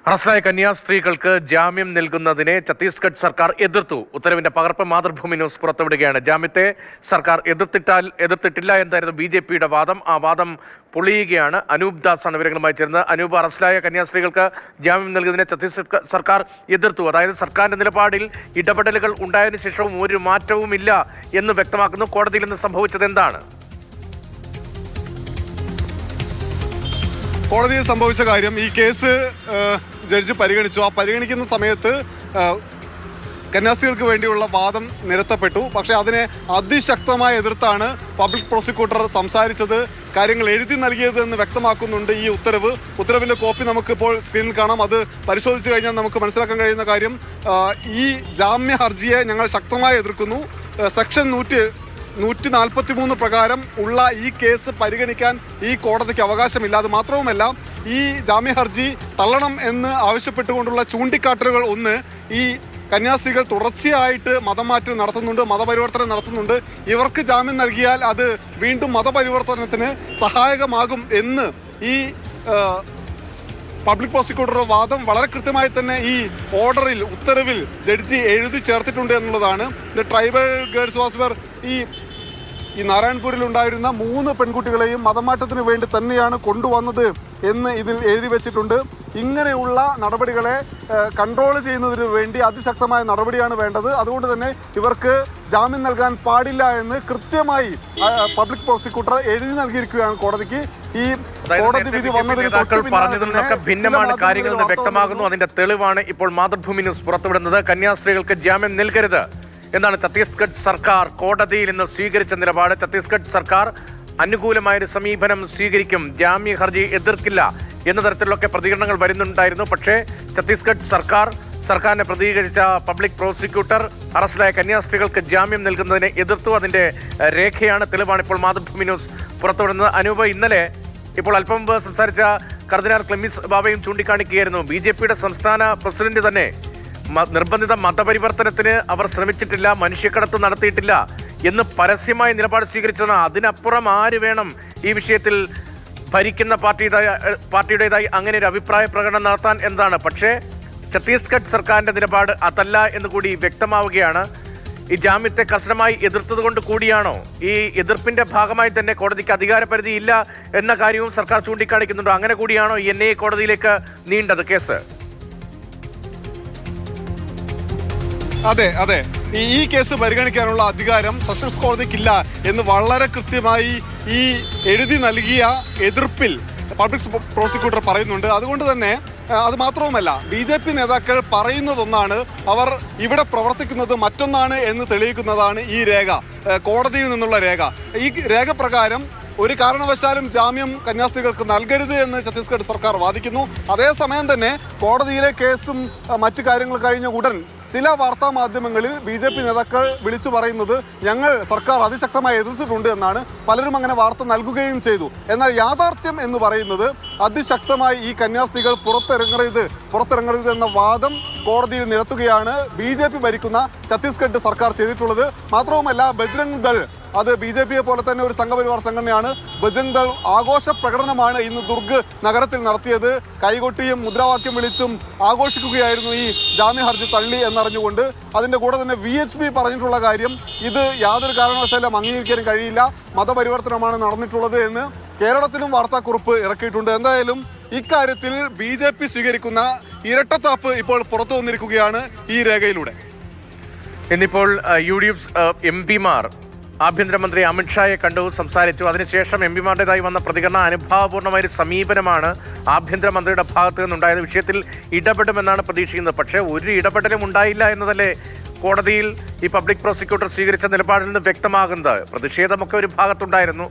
അറസ്റ്റിലായ കന്യാസ്ത്രീകൾക്ക് ജാമ്യം നൽകുന്നതിനെ ഛത്തീസ്ഗഡ് സർക്കാർ എതിർത്തു. ഉത്തരവിന്റെ പകർപ്പ് മാതൃഭൂമി ന്യൂസ് പുറത്തുവിടുകയാണ്. ജാമ്യത്തെ സർക്കാർ എതിർത്തിട്ടില്ല എന്നായിരുന്നു BJPയുടെ വാദം. ആ വാദം പൊളിയുകയാണ്. അനൂപ് ദാസ് ആണ് വിവരങ്ങളുമായി ചേർന്നത്. അനൂപ്, അറസ്റ്റിലായ കന്യാസ്ത്രീകൾക്ക് ജാമ്യം നൽകുന്നതിനെ ഛത്തീസ്ഗഡ് സർക്കാർ എതിർത്തു. അതായത് സർക്കാരിന്റെ നിലപാടിൽ ഇടപെടലുകൾ ഉണ്ടായതിനു ശേഷവും ഒരു മാറ്റവുമില്ല എന്ന് വ്യക്തമാക്കുന്നു. കോടതിയിൽ നിന്ന് സംഭവിച്ചത് എന്താണ്? കോടതിയിൽ സംഭവിച്ച കാര്യം, ഈ കേസ് ജഡ്ജി പരിഗണിച്ചു. ആ പരിഗണിക്കുന്ന സമയത്ത് കന്യാസ്ത്രീകൾക്ക് വേണ്ടിയുള്ള വാദം നിരത്തപ്പെട്ടു. പക്ഷേ അതിനെ അതിശക്തമായി എതിർത്താണ് പബ്ലിക് പ്രോസിക്യൂട്ടർ സംസാരിച്ചത്, കാര്യങ്ങൾ എഴുതി നൽകിയതെന്ന് വ്യക്തമാക്കുന്നുണ്ട് ഈ ഉത്തരവിന്റെ കോപ്പി നമുക്കിപ്പോൾ സ്ക്രീനിൽ കാണാം. അത് പരിശോധിച്ചു കഴിഞ്ഞാൽ നമുക്ക് മനസ്സിലാക്കാൻ കഴിയുന്ന കാര്യം, ഈ ജാമ്യ ഹർജിയെ ഞങ്ങൾ ശക്തമായി എതിർക്കുന്നു. സെക്ഷൻ 143 പ്രകാരം ഉള്ള ഈ കേസ് പരിഗണിക്കാൻ ഈ കോടതിക്ക് അവകാശമില്ല. അത് മാത്രവുമല്ല, ഈ ജാമ്യ ഹർജി തള്ളണം എന്ന് ആവശ്യപ്പെട്ടുകൊണ്ടുള്ള ചൂണ്ടിക്കാട്ടലുകൾ ഒന്ന്, ഈ കന്യാസ്ത്രീകൾ തുടർച്ചയായിട്ട് മതമാറ്റം നടത്തുന്നുണ്ട്, മതപരിവർത്തനം നടത്തുന്നുണ്ട്. ഇവർക്ക് ജാമ്യം നൽകിയാൽ അത് വീണ്ടും മതപരിവർത്തനത്തിന് സഹായകമാകും എന്ന് ഈ പബ്ലിക് പ്രോസിക്യൂട്ടറുടെ വാദം വളരെ കൃത്യമായി തന്നെ ഈ ഉത്തരവിൽ ജഡ്ജി എഴുതി ചേർത്തിട്ടുണ്ട് എന്നുള്ളതാണ്. ട്രൈബൽ ഗേൾസ് വാസ്വർ ഈ നാരായൺപൂരിൽ ഉണ്ടായിരുന്ന 3 പെൺകുട്ടികളെയും മതമാറ്റത്തിന് വേണ്ടി തന്നെയാണ് കൊണ്ടുവന്നത് എന്ന് ഇതിൽ എഴുതി വെച്ചിട്ടുണ്ട്. ഇങ്ങനെയുള്ള നടപടികളെ കൺട്രോൾ ചെയ്യുന്നതിന് വേണ്ടി അതിശക്തമായ നടപടിയാണ് വേണ്ടത്. അതുകൊണ്ട് തന്നെ ഇവർക്ക് ജാമ്യം നൽകാൻ പാടില്ല എന്ന് കൃത്യമായി പബ്ലിക് പ്രോസിക്യൂട്ടർ എഴുതി നൽകിയിരിക്കുകയാണ് കോടതിക്ക്. ഈ കോടതി വിധി പറഞ്ഞതിൽ ഭിന്നമാണ് കാര്യങ്ങൾ എന്ന് വ്യക്തമാകുന്നു. അതിന്റെ തെളിവാണ് ഇപ്പോൾ മാതൃഭൂമി ന്യൂസ് പുറത്തുവിടുന്നത്. കന്യാസ്ത്രീകൾക്ക് ജാമ്യം നൽകരുത് എന്നാണ് ഛത്തീസ്ഗഡ് സർക്കാർ കോടതിയിൽ നിന്ന് സ്വീകരിച്ച നിലപാട്. ഛത്തീസ്ഗഡ് സർക്കാർ അനുകൂലമായൊരു സമീപനം സ്വീകരിക്കും, ജാമ്യ ഹർജി എതിർക്കില്ല എന്ന തരത്തിലൊക്കെ പ്രതികരണങ്ങൾ വരുന്നുണ്ടായിരുന്നു. പക്ഷേ ഛത്തീസ്ഗഡ് സർക്കാരിനെ പ്രതികരിച്ച പബ്ലിക് പ്രോസിക്യൂട്ടർ അറസ്റ്റിലായ കന്യാസ്ത്രീകൾക്ക് ജാമ്യം നൽകുന്നതിനെ എതിർത്തു. അതിന്റെ രേഖയാണ്, തെളിവാണ് ഇപ്പോൾ മാതൃഭൂമി ന്യൂസ് പുറത്തുവിടുന്നത്. അനൂപ്, ഇന്നലെ ഇപ്പോൾ അല്പം മുമ്പ് സംസാരിച്ച കർദിനാൾ ക്ലെമിസ് ബാബയും ചൂണ്ടിക്കാണിക്കുകയായിരുന്നു, BJPയുടെ സംസ്ഥാന പ്രസിഡന്റ് തന്നെ നിർബന്ധിത മതപരിവർത്തനത്തിന് അവർ ശ്രമിച്ചിട്ടില്ല, മനുഷ്യക്കടത്ത് നടത്തിയിട്ടില്ല എന്ന് പരസ്യമായ നിലപാട് സ്വീകരിച്ചതാണ്. അതിനപ്പുറം ആര് വേണം ഈ വിഷയത്തിൽ ഭരിക്കുന്ന പാർട്ടിയുടേതായി അങ്ങനെ ഒരു അഭിപ്രായ പ്രകടനം നടത്താൻ എന്നതാണ്. പക്ഷേ ഛത്തീസ്ഗഡ് സർക്കാരിന്റെ നിലപാട് അതല്ല എന്ന് കൂടി വ്യക്തമാവുകയാണ്. ഈ ജാമ്യത്തെ കർശനമായി എതിർത്തത് കൊണ്ട് കൂടിയാണോ, ഈ എതിർപ്പിന്റെ ഭാഗമായി തന്നെ കോടതിക്ക് അധികാരപരിധി ഇല്ല എന്ന കാര്യവും സർക്കാർ ചൂണ്ടിക്കാണിക്കുന്നുണ്ടോ? അങ്ങനെ കൂടിയാണോ ഈ NIA കോടതിയിലേക്ക് നീണ്ടത് കേസ്? അതെ, ഈ കേസ് പരിഗണിക്കാനുള്ള അധികാരം സെഷൻസ് കോടതിക്കില്ല എന്ന് വളരെ കൃത്യമായി ഈ എഴുതി നൽകിയ എതിർപ്പിൽ പബ്ലിക് പ്രോസിക്യൂട്ടർ പറയുന്നുണ്ട്. അതുകൊണ്ട് തന്നെ അത് മാത്രവുമല്ല, BJP നേതാക്കൾ പറയുന്നതൊന്നാണ്, അവർ ഇവിടെ പ്രവർത്തിക്കുന്നത് മറ്റൊന്നാണ് എന്ന് തെളിയിക്കുന്നതാണ് ഈ രേഖ, കോടതിയിൽ നിന്നുള്ള രേഖ. ഈ രേഖ പ്രകാരം ഒരു കാരണവശാലും ജാമ്യം കന്യാസ്ത്രീകൾക്ക് നൽകരുത് എന്ന് ഛത്തീസ്ഗഡ് സർക്കാർ വാദിക്കുന്നു. അതേസമയം തന്നെ കോടതിയിലെ കേസും മറ്റു കാര്യങ്ങൾ കഴിഞ്ഞ ഉടൻ ചില വാർത്താ മാധ്യമങ്ങളിൽ BJP നേതാക്കൾ വിളിച്ചു പറയുന്നത്, ഞങ്ങൾ സർക്കാർ അതിശക്തമായി എതിർത്തിട്ടുണ്ട് എന്നാണ്. പലരും അങ്ങനെ വാർത്ത നൽകുകയും ചെയ്തു. എന്നാൽ യാഥാർത്ഥ്യം എന്ന് പറയുന്നത്, അതിശക്തമായി ഈ കന്യാസ്ത്രീകൾ പുറത്തിറങ്ങരുത് എന്ന വാദം കോടതിയിൽ നിരത്തുകയാണ് BJP ഭരിക്കുന്ന ഛത്തീസ്ഗഡ് സർക്കാർ ചെയ്തിട്ടുള്ളത്. മാത്രവുമല്ല, ബജ്രംഗ് ദൾ, അത് BJPയെ പോലെ തന്നെ ഒരു സംഘപരിവാർ സംഘടനയാണ്. ബജ്രംഗ് ദൾ ആഘോഷ പ്രകടനമാണ് ഇന്ന് ദുർഗ് നഗരത്തിൽ നടത്തിയത്. കൈകൊട്ടിയും മുദ്രാവാക്യം വിളിച്ചും ആഘോഷിക്കുകയായിരുന്നു ഈ ജാമ്യ ഹർജി തള്ളി എന്നറിഞ്ഞുകൊണ്ട്. അതിന്റെ കൂടെ തന്നെ VHP പറഞ്ഞിട്ടുള്ള കാര്യം, ഇത് യാതൊരു കാരണവശാലും അംഗീകരിക്കാൻ കഴിയില്ല, മതപരിവർത്തനമാണ് നടന്നിട്ടുള്ളത് എന്ന് കേരളത്തിലും വാർത്താക്കുറിപ്പ് ഇറക്കിയിട്ടുണ്ട്. എന്തായാലും ഇക്കാര്യത്തിൽ BJP സ്വീകരിക്കുന്ന ഇരട്ടത്താപ്പ് ഇപ്പോൾ പുറത്തു വന്നിരിക്കുകയാണ് ഈ രേഖയിലൂടെ. ഇന്നിപ്പോൾ UDF MP-മാർ ആഭ്യന്തരമന്ത്രി അമിത്ഷായെ കണ്ടു, സംസാരിച്ചു. അതിനുശേഷം MP-മാരുടേതായി വന്ന പ്രതികരണം അനുഭാവപൂർണ്ണമായ ഒരു സമീപനമാണ് ആഭ്യന്തരമന്ത്രിയുടെ ഭാഗത്തു നിന്നുണ്ടായത്. വിഷയത്തിൽ ഇടപെടുമെന്നാണ് പ്രതീക്ഷിക്കുന്നത്. പക്ഷേ ഒരു ഇടപെടലും ഉണ്ടായില്ല എന്നതല്ലേ കോടതിയിൽ ഈ പബ്ലിക് പ്രോസിക്യൂട്ടർ സ്വീകരിച്ച നിലപാടിൽ നിന്ന് വ്യക്തമാകുന്നത്. പ്രതിഷേധമൊക്കെ ഒരു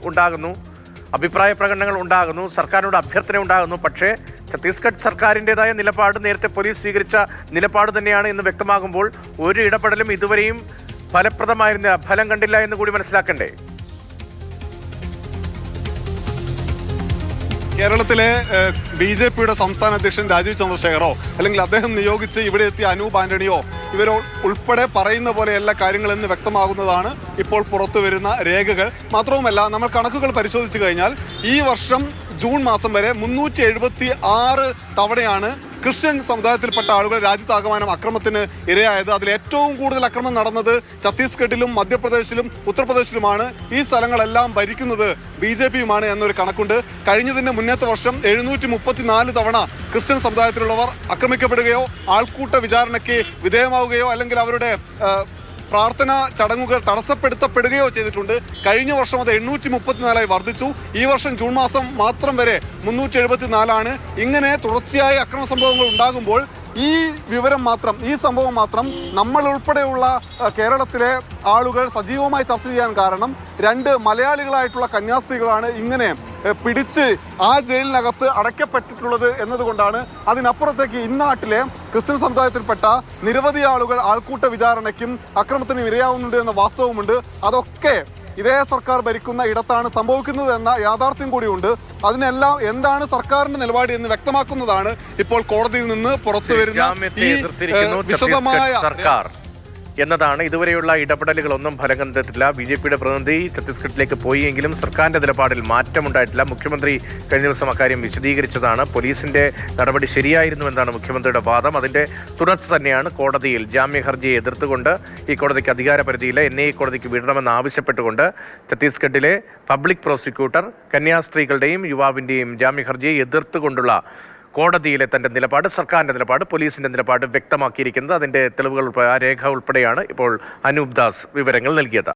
ഉണ്ടാകുന്നു, അഭിപ്രായ പ്രകടനങ്ങൾ ഉണ്ടാകുന്നു, സർക്കാരിനോട് അഭ്യർത്ഥന ഉണ്ടാകുന്നു. പക്ഷേ ഛത്തീസ്ഗഡ് സർക്കാരിൻ്റെതായ നിലപാട്, നേരത്തെ പോലീസ് സ്വീകരിച്ച നിലപാട് തന്നെയാണ് എന്ന് വ്യക്തമാകുമ്പോൾ ഒരു ഇടപെടലും ഇതുവരെയും ഫലം കണ്ടില്ല എന്ന് കൂടി മനസ്സിലാക്കണ്ടേ? കേരളത്തിലെ BJPയുടെ സംസ്ഥാന അധ്യക്ഷൻ രാജീവ് ചന്ദ്രശേഖരോ അല്ലെങ്കിൽ അദ്ദേഹം നിയോഗിച്ച് ഇവിടെ എത്തിയ അനൂപ് ആന്റണിയോ ഇവരോ ഉൾപ്പെടെ പറയുന്ന പോലെയല്ല കാര്യങ്ങളെന്ന് വ്യക്തമാകുന്നതാണ് ഇപ്പോൾ പുറത്തു വരുന്ന രേഖകൾ. മാത്രവുമല്ല, നമ്മൾ കണക്കുകൾ പരിശോധിച്ചു കഴിഞ്ഞാൽ ഈ വർഷം ജൂൺ മാസം വരെ 376 തവണയാണ് ക്രിസ്ത്യൻ സമുദായത്തിൽപ്പെട്ട ആളുകൾ രാജ്യത്താകമാനം അക്രമത്തിന് ഇരയായത്. അതിൽ ഏറ്റവും കൂടുതൽ അക്രമം നടന്നത് ഛത്തീസ്ഗഡിലും മധ്യപ്രദേശിലും ഉത്തർപ്രദേശിലുമാണ്. ഈ സ്ഥലങ്ങളെല്ലാം ഭരിക്കുന്നത് BJPയുമാണ് എന്നൊരു കണക്കുണ്ട്. കഴിഞ്ഞതിന്റെ മുന്നത്തെ വർഷം 734 തവണ ക്രിസ്ത്യൻ സമുദായത്തിലുള്ളവർ ആക്രമിക്കപ്പെടുകയോ ആൾക്കൂട്ട വിചാരണയ്ക്ക് വിധേയമാവുകയോ അല്ലെങ്കിൽ അവരുടെ പ്രാർത്ഥനാ ചടങ്ങുകൾ തടസ്സപ്പെടുത്തപ്പെടുകയോ ചെയ്തിട്ടുണ്ട്. കഴിഞ്ഞ വർഷം അത് 834 വർദ്ധിച്ചു. ഈ വർഷം ജൂൺ മാസം മാത്രം വരെ 374. ഇങ്ങനെ തുടർച്ചയായ അക്രമ സംഭവങ്ങൾ ഉണ്ടാകുമ്പോൾ ഈ വിവരം മാത്രം, ഈ സംഭവം മാത്രം നമ്മൾ ഉൾപ്പെടെയുള്ള കേരളത്തിലെ ആളുകൾ സജീവമായി ചർച്ച ചെയ്യാൻ കാരണം 2 മലയാളികളായിട്ടുള്ള കന്യാസ്ത്രീകളാണ് ഇങ്ങനെ പിടിച്ച് ആ ജയിലിനകത്ത് അടയ്ക്കപ്പെട്ടിട്ടുള്ളത് എന്നതുകൊണ്ടാണ്. അതിനപ്പുറത്തേക്ക് ഇന്നാട്ടിലെ ക്രിസ്ത്യൻ സമുദായത്തിൽപ്പെട്ട നിരവധി ആളുകൾ ആൾക്കൂട്ട വിചാരണയ്ക്കും അക്രമത്തിനും ഇരയാവുന്നുണ്ട് എന്ന വാസ്തവമുണ്ട്. അതൊക്കെ ഇതേ സർക്കാർ ഭരിക്കുന്ന ഇടത്താണ് സംഭവിക്കുന്നത് എന്ന യാഥാർത്ഥ്യം കൂടിയുണ്ട്. അതിനെല്ലാം എന്താണ് സർക്കാരിന്റെ നിലപാട് എന്ന് വ്യക്തമാക്കുന്നതാണ് ഇപ്പോൾ കോടതിയിൽ നിന്ന് പുറത്തു വരുന്ന ഈ വിശദമായ സർക്കാർ എന്നതാണ്. ഇതുവരെയുള്ള ഇടപെടലുകളൊന്നും ഫലം കണ്ടിട്ടില്ല. BJPയുടെ പ്രതിനിധി ഛത്തീസ്ഗഡിലേക്ക് പോയെങ്കിലും സർക്കാരിന്റെ നിലപാടിൽ മാറ്റമുണ്ടായിട്ടില്ല. മുഖ്യമന്ത്രി കഴിഞ്ഞ ദിവസം അക്കാര്യം വിശദീകരിച്ചതാണ്. പോലീസിന്റെ നടപടി ശരിയായിരുന്നുവെന്നാണ് മുഖ്യമന്ത്രിയുടെ വാദം. അതിന്റെ തുടർച്ച തന്നെയാണ് കോടതിയിൽ ജാമ്യ ഹർജിയെ എതിർത്തുകൊണ്ട് ഈ കോടതിക്ക് അധികാരപരിധിയില്ല, എന്നെ ഈ കോടതിക്ക് വിടണമെന്ന് ആവശ്യപ്പെട്ടുകൊണ്ട് ഛത്തീസ്ഗഡിലെ പബ്ലിക് പ്രോസിക്യൂട്ടർ കന്യാസ്ത്രീകളുടെയും യുവാവിന്റെയും ജാമ്യ ഹർജിയെ എതിർത്തുകൊണ്ടുള്ള കോടതിയിലെ തന്റെ നിലപാട്, സർക്കാരിന്റെ നിലപാട്, പോലീസിന്റെ നിലപാട് വ്യക്തമാക്കിയിരിക്കുന്നത്. അതിന്റെ തെളിവുകൾ, രേഖ ഉൾപ്പെടെയാണ് ഇപ്പോൾ അനൂപ് ദാസ് വിവരങ്ങൾ നൽകിയത്.